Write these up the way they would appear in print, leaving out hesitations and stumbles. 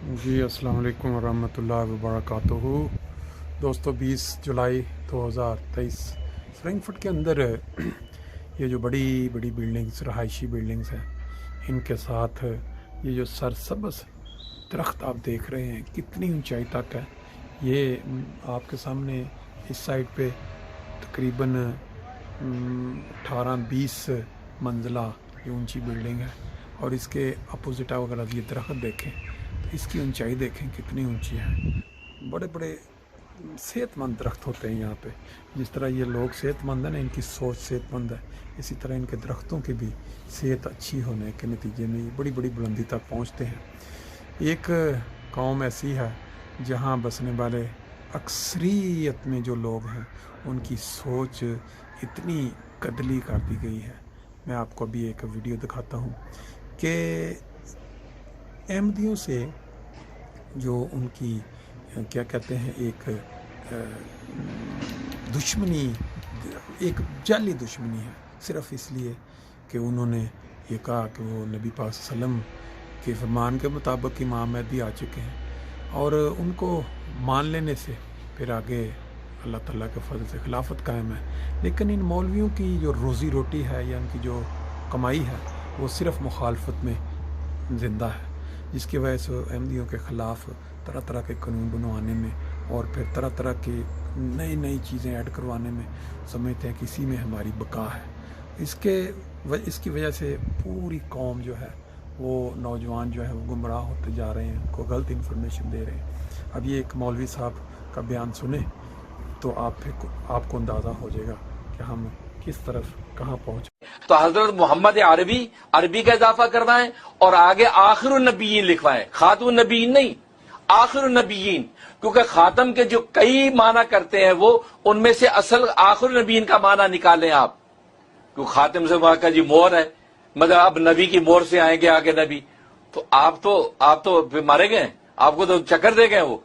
جی السلام علیکم ورحمۃ اللہ وبرکاتہ دوستو 20 جولائی 2023 فرینکفرٹ کے اندر یہ جو بڑی بڑی بلڈنگز رہائشی بلڈنگز ہیں ان کے ساتھ یہ جو سرسبز درخت آپ دیکھ رہے ہیں کتنی اونچائی تک ہے. یہ آپ کے سامنے اس سائڈ پہ تقریباً 18-20 منزلہ یہ اونچی بلڈنگ ہے اور اس کے اپوزٹ اگر آپ یہ درخت دیکھیں تو اس کی اونچائی دیکھیں کتنی اونچی ہے. بڑے بڑے صحت مند درخت ہوتے ہیں یہاں پہ. جس طرح یہ لوگ صحت مند ہیں نا، ان کی سوچ صحت مند ہے، اسی طرح ان کے درختوں کی بھی صحت اچھی ہونے کے نتیجے میں یہ بڑی بڑی بلندی تک پہنچتے ہیں. ایک قوم ایسی ہے جہاں بسنے والے اکثریت میں جو لوگ ہیں ان کی سوچ اتنی قدلی کر دی گئی ہے. میں آپ کو ابھی ایک ویڈیو دکھاتا ہوں کہ احمدیوں سے جو ان کی کیا کہتے ہیں ایک دشمنی، ایک جعلی دشمنی ہے، صرف اس لیے کہ انہوں نے یہ کہا کہ وہ نبی پاک صلی اللہ علیہ وسلم کے فرمان کے مطابق امام مہدی آ چکے ہیں، اور ان کو مان لینے سے پھر آگے اللہ تعالیٰ کے فضل سے خلافت قائم ہے. لیکن ان مولویوں کی جو روزی روٹی ہے یا ان کی جو کمائی ہے وہ صرف مخالفت میں زندہ ہے، جس کی وجہ سے احمدیوں کے خلاف طرح طرح کے قانون بنوانے میں اور پھر طرح طرح کی نئی چیزیں ایڈ کروانے میں سمجھتے ہیں کہ اسی میں ہماری بقا ہے. اس کی وجہ سے پوری قوم جو ہے وہ نوجوان جو ہے وہ گمراہ ہوتے جا رہے ہیں، کو غلط انفارمیشن دے رہے ہیں. اب یہ ایک مولوی صاحب کا بیان سنیں تو آپ کو اندازہ ہو جائے گا کہ ہم کس طرف کہاں پہنچے. تو حضرت محمد عربی کا اضافہ کروائیں اور آگے آخر النبیین لکھوائیں، خاتم النبیین نہیں، آخر النبیین. کیونکہ خاتم کے جو کئی معنی کرتے ہیں وہ ان میں سے اصل آخر النبیین کا معنی نکالیں آپ. کیونکہ خاتم سے وہاں کا جی مور ہے، مطلب اب نبی کی مور سے آئیں گے آگے نبی، تو آپ تو مارے گئے، آپ کو تو چکر دے گئے وہ.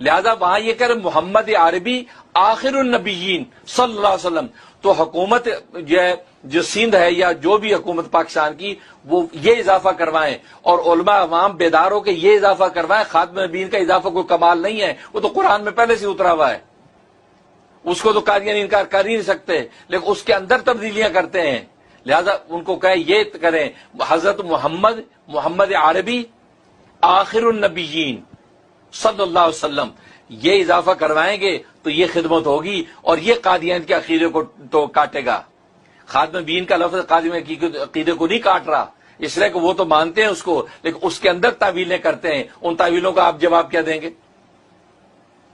لہذا وہاں یہ کہ محمد عربی آخر النبیین صلی اللہ علیہ وسلم. تو حکومت جو سندھ ہے یا جو بھی حکومت پاکستان کی وہ یہ اضافہ کروائیں، اور علماء عوام بیدار ہو کے یہ اضافہ کروائیں. خاتم نبیین کا اضافہ کوئی کمال نہیں ہے، وہ تو قرآن میں پہلے سے اترا ہوا ہے، اس کو تو قادیانی انکار کر ہی نہیں سکتے، لیکن اس کے اندر تبدیلیاں کرتے ہیں. لہذا ان کو کہیں یہ کریں حضرت محمد عربی آخر النبیین صلی اللہ علیہ وسلم، یہ اضافہ کروائیں گے تو یہ خدمت ہوگی اور یہ قادیان کے عقیدے کو تو کاٹے گا. خاتم نبیین کا لفظ قادیان کے عقیدے کو نہیں کاٹ رہا، اس لیے کہ وہ تو مانتے ہیں اس کو، لیکن اس کے اندر تعویلیں کرتے ہیں. ان تعویلوں کا آپ جواب کیا دیں گے؟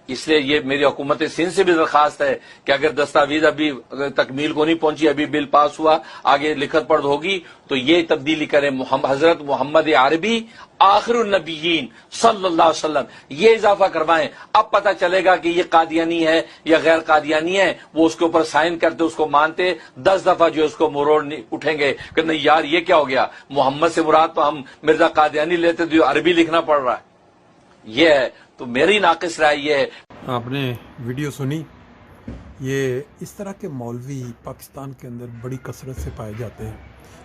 اس لیے یہ میری حکومت سندھ سے بھی درخواست ہے کہ اگر دستاویز ابھی تکمیل کو نہیں پہنچی، ابھی بل پاس ہوا، آگے لکھت پڑھ ہوگی، تو یہ تبدیلی کریں حضرت محمد عربی آخر النبیین صلی اللہ علیہ وسلم، یہ اضافہ کروائیں. اب پتہ چلے گا کہ یہ قادیانی ہے یا غیر قادیانی ہے. وہ اس کے اوپر سائن کرتے، اس کو مانتے، 10 دفعہ جو اس کو مروڑ اٹھیں گے کہ نہیں یار یہ کیا ہو گیا، محمد سے مراد تو ہم مرزا قادیانی لیتے تو عربی لکھنا پڑ رہا ہے. یہ ہے تو میری ناقص رائے یہ ہے. آپ نے ویڈیو سنی. یہ اس طرح کے مولوی پاکستان کے اندر بڑی کثرت سے پائے جاتے ہیں.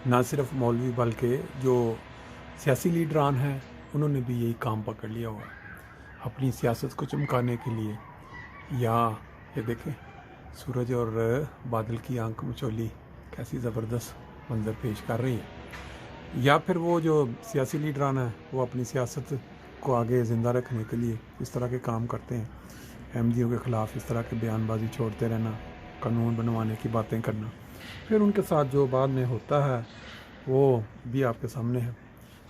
نہ صرف مولوی بلکہ جو سیاسی لیڈران ہیں انہوں نے بھی یہی کام پکڑ لیا ہوا ہے اپنی سیاست کو چمکانے کے لیے. یا یہ دیکھیں سورج اور بادل کی آنکھ مچولی کیسی زبردست منظر پیش کر رہی ہے. یا پھر وہ جو سیاسی لیڈران ہیں وہ اپنی سیاست کو آگے زندہ رکھنے کے لیے اس طرح کے کام کرتے ہیں، احمدیوں کے خلاف اس طرح کے بیان بازی چھوڑتے رہنا، قانون بنوانے کی باتیں کرنا. پھر ان کے ساتھ جو بعد میں ہوتا ہے وہ بھی آپ کے سامنے ہے.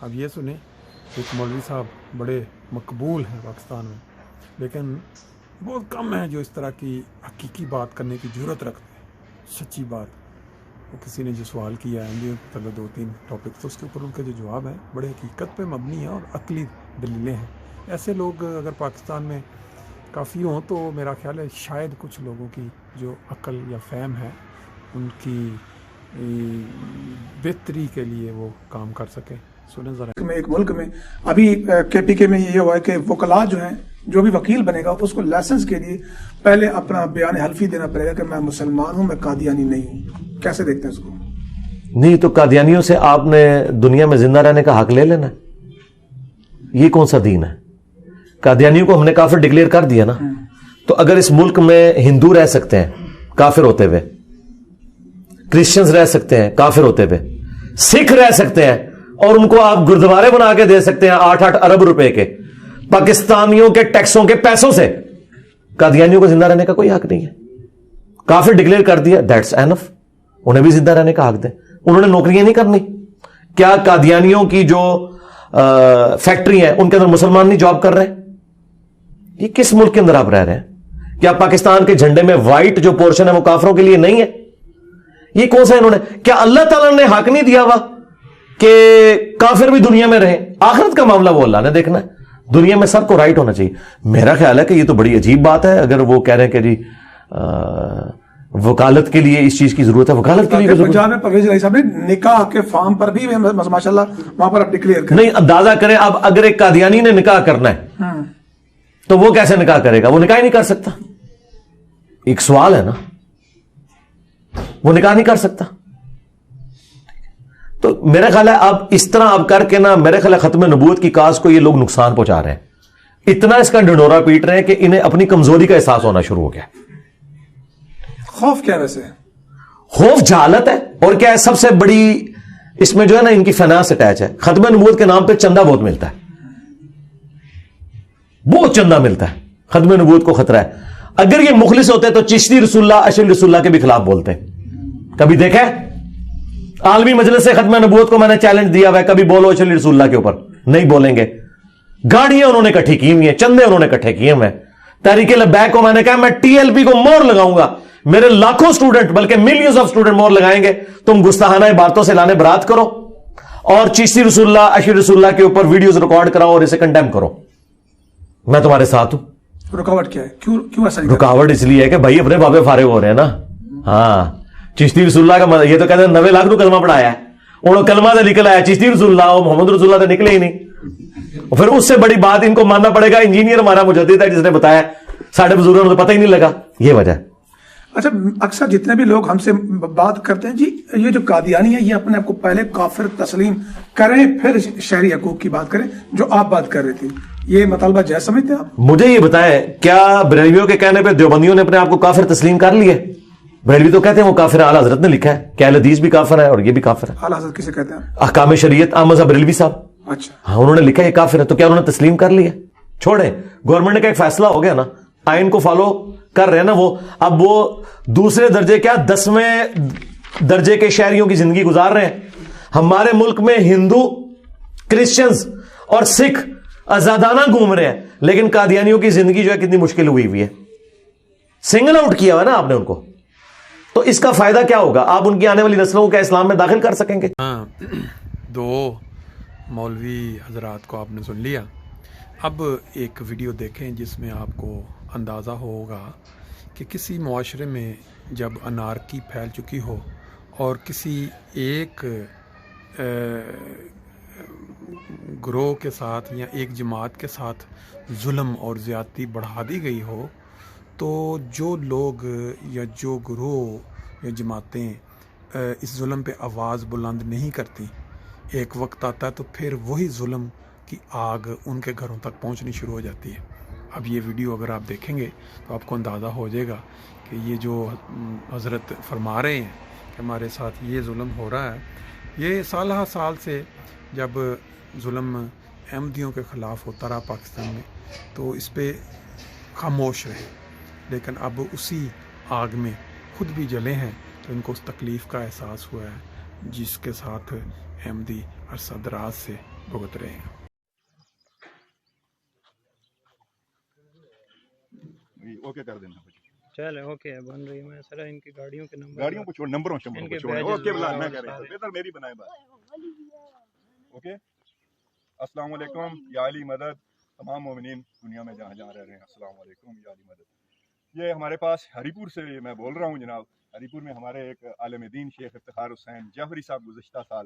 اب یہ سنیں، ایک مولوی صاحب بڑے مقبول ہیں پاکستان میں، لیکن بہت کم ہیں جو اس طرح کی حقیقی بات کرنے کی جرت رکھتے ہیں، سچی بات. وہ کسی نے جو سوال کیا ہے احمدیوں کے 2-3 ٹاپک، تو اس کے اوپر ان کے جو جواب ہیں بڑے حقیقت پہ مبنی ہیں اور عقلی دلیلیں ہیں. ایسے لوگ اگر پاکستان میں کافی ہوں تو میرا خیال ہے شاید کچھ لوگوں کی جو عقل یا فہم ہے ان کی بہتری کے لیے وہ کام کر سکیں. سنیں ذرا. ایک ملک میں ابھی کے پی کے میں یہ ہوا ہے کہ وکلاء جو ہیں، جو بھی وکیل بنے گا تو اس کو لائسنس کے لیے پہلے اپنا بیان حلفی دینا پڑے گا کہ میں مسلمان ہوں، میں قادیانی نہیں ہوں. کیسے دیکھتے ہیں اس کو؟ نہیں تو قادیانیوں سے آپ نے دنیا میں زندہ رہنے کا حق لے لینا ہے. یہ کون سا دین ہے؟ قادیانیوں کو ہم نے کافر ڈکلیئر کر دیا نا, تو اگر اس ملک میں ہندو رہ سکتے ہیں کافر ہوتے ہوئے, کرسچنز رہ سکتے ہیں کافر ہوتے ہوئے, سکھ رہ سکتے ہیں, اور ان کو آپ گردوارے بنا کے دے سکتے ہیں 8-8 ارب روپے کے پاکستانیوں کے ٹیکسوں کے پیسوں سے, قادیانیوں کو زندہ رہنے کا کوئی حق نہیں ہے. کافر ڈکلیئر کر دیا, دیٹس اینف, انہیں بھی زندہ رہنے کا حق دیں. انہوں نے نوکریاں نہیں کرنی. کیا قادیانیوں کی جو فیکٹری ہیں ان کے اندر مسلمان نہیں جاب کر رہے ہیں؟ یہ کس ملک کے اندر آپ رہ رہے ہیں؟ کیا پاکستان کے جھنڈے میں وائٹ جو پورشن ہے وہ کافروں کے لیے نہیں ہے؟ یہ کون سا انہوں نے, کیا اللہ تعالیٰ نے حق نہیں دیا ہوا کہ کافر بھی دنیا میں رہیں؟ آخرت کا معاملہ وہ اللہ نے دیکھنا ہے, دنیا میں سب کو رائٹ ہونا چاہیے. میرا خیال ہے کہ یہ تو بڑی عجیب بات ہے اگر وہ کہہ رہے ہیں کہ جی وکالت کے لیے اس چیز کی ضرورت ہے. وکالت کے لیے پنجاب میں پرویز الہی صاحب نے نکاح کے فارم پر بھی ماشاءاللہ وہاں پر آپ ڈکلیئر کریں. نہیں, اندازہ کریں اب اگر ایک قادیانی نے نکاح کرنا ہے تو وہ کیسے نکاح کرے گا؟ وہ نکاح ہی نہیں کر سکتا. ایک سوال ہے نا, وہ نکاح نہیں کر سکتا. تو میرا خیال ہے اب اس طرح اب کر کے نا, میرے خیال ہے ختم نبوت کی کاز کو یہ لوگ نقصان پہنچا رہے ہیں. اتنا اس کا ڈنڈورا پیٹ رہے ہیں کہ انہیں اپنی کمزوری کا احساس ہونا شروع ہو گیا. خوف کیا ویسے؟ خوف جہالت ہے. اور کیا ہے سب سے بڑی اس میں جو ہے نا ان کی فنانس اٹیچ ہے. ختم نبوت کے نام پہ چندہ بہت ملتا ہے, بہت چندہ ملتا ہے. ختم نبوت کو خطرہ ہے. اگر یہ مخلص ہوتے تو چشتی رسول اللہ اشرف رسول اللہ کے بھی خلاف بولتے. کبھی دیکھا عالمی مجلس سے ختم نبوت کو میں نے چیلنج دیا ہوا ہے, کبھی بولو اشرف رسول اللہ کے اوپر, نہیں بولیں گے. گاڑیاں انہوں نے اکٹھی کی ہوئی ہیں, چندے انہوں نے اکٹھے کیے ہوئے ہیں. تحریک لبیک کو میں نے کہا میں ٹی ایل پی کو مور لگاؤں گا, میرے لاکھوں سٹوڈنٹ بلکہ ملینز آف سٹوڈنٹ مور لگائیں گے. تم گستاخانہ عبارتوں سے لانے برات کرو اور چشتی رسول اللہ اشرف رسول اللہ کے اوپر ویڈیوز ریکارڈ کراؤ اور اسے کنڈیم کرو, میں تمہارے ساتھ ہوں. رکاوٹ کیا ہے؟ کیوں ایسا؟ رکاوٹ اس لیے ہے کہ بھائی اپنے بابے فارغ ہو رہے ہیں نا. ہاں, چشتی رسول اللہ کا یہ تو کہتے ہیں 90 لاکھ تو کلمہ پڑھایا ہے, انہوں کلمہ سے نکل آیا چشتی رسول اللہ, محمد رسول اللہ سے نکلے ہی نہیں. پھر اس سے بڑی بات ان کو ماننا پڑے گا انجینئر ہمارا مجدد ہے جس نے بتایا, ساڑھے بزرگوں کو پتہ ہی نہیں لگا. یہ وجہ. اچھا, اکثر جتنے بھی لوگ ہم سے بات کرتے ہیں جی یہ جو قادیانی ہے یہ اپنے آپ کو پہلے کافر تسلیم کریں پھر شہری حقوق کی بات کریں, جو آپ بات کر رہے تھے, یہ مطالبہ جائز سمجھتے ہیں آپ؟ مجھے یہ بتائیں, کیا بریلویوں کے کہنے پہ دیوبندیوں نے اپنے آپ کو کافر تسلیم کر لیے؟ بریلوی تو کہتے ہیں وہ کافر ہے, اعلیٰ حضرت نے لکھا ہے کہ اہل حدیث بھی کافر ہے اور یہ بھی کافر ہے. اعلیٰ حضرت کسے کہتے ہیں؟ احکام شریعت احمد صاحب بریلوی صاحب. اچھا, ہاں, انہوں نے لکھا ہے یہ کافر ہے, تو کیا انہوں نے تسلیم کر لیا؟ چھوڑیں, گورنمنٹ کا ایک فیصلہ ہو گیا نا, آئین کو فالو کر رہے ہیں نا وہ. اب وہ دوسرے درجے کیا 10ویں درجے کے شہریوں کی زندگی گزار رہے ہیں. ہمارے ملک میں ہندو, کرسچنز اور سکھ آزادانہ گھوم رہے ہیں, لیکن قادیانیوں کی زندگی جو ہے کتنی مشکل ہوئی ہے. سنگل آؤٹ کیا ہوا نا آپ نے ان کو, تو اس کا فائدہ کیا ہوگا؟ آپ ان کی آنے والی نسلوں کو کیا اسلام میں داخل کر سکیں گے؟ ہاں, دو مولوی حضرات کو آپ نے سن لیا. اب ایک ویڈیو دیکھیں جس میں آپ کو اندازہ ہوگا کہ کسی معاشرے میں جب انارکی پھیل چکی ہو اور کسی ایک گروہ کے ساتھ یا ایک جماعت کے ساتھ ظلم اور زیادتی بڑھا دی گئی ہو, تو جو لوگ یا جو گروہ یا جماعتیں اس ظلم پہ آواز بلند نہیں کرتی, ایک وقت آتا ہے تو پھر وہی ظلم کی آگ ان کے گھروں تک پہنچنی شروع ہو جاتی ہے. اب یہ ویڈیو اگر آپ دیکھیں گے تو آپ کو اندازہ ہو جائے گا کہ یہ جو حضرت فرما رہے ہیں کہ ہمارے ساتھ یہ ظلم ہو رہا ہے, یہ سالہ سال سے جب ظلم احمدیوں کے خلاف ہوتا رہا پاکستان میں تو اس پہ خاموش رہے, لیکن اب اسی آگ میں خود بھی جلے ہیں تو ان کو اس تکلیف کا احساس ہوا ہے جس کے ساتھ احمدی عرصہ دراز سے بھگت رہے ہیں. اوکے کر دینا, چلے اوکے بن رہی. میں سر ان کی گاڑیوں کے نمبر, گاڑیوں کو چھوڑ, نمبروں کو چھوڑ. اوکے بلا, میں کہہ رہا ہوں ادھر میری بنائے بات. اوکے, السلام علیکم یا علی مدد تمام مومنین دنیا میں جہاں جہاں رہ رہے ہیں, السلام علیکم یا علی مدد. یہ ہمارے پاس ہری پور سے میں بول رہا ہوں جناب. ہری پور میں ہمارے ایک عالم دین شیخ افتخار حسین جعفری صاحب گزشتہ سال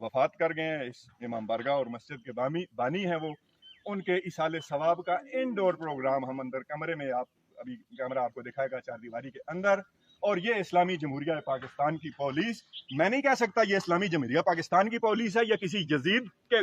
وفات کر گئے ہیں. اس امام بارگاہ اور مسجد کے بانی ہیں وہ. ان کے ایصال ثواب کا انڈور پروگرام ہم اندر کمرے میں, آپ ابھی کیمرہ آپ کو دکھائے گا, 4 دیواری کے اندر. اور یہ اسلامی جمہوریہ پاکستان کی پولیس, میں نہیں کہہ سکتا یہ اسلامی جمہوریہ پاکستان کی پولیس ہے یا کسی جزید کے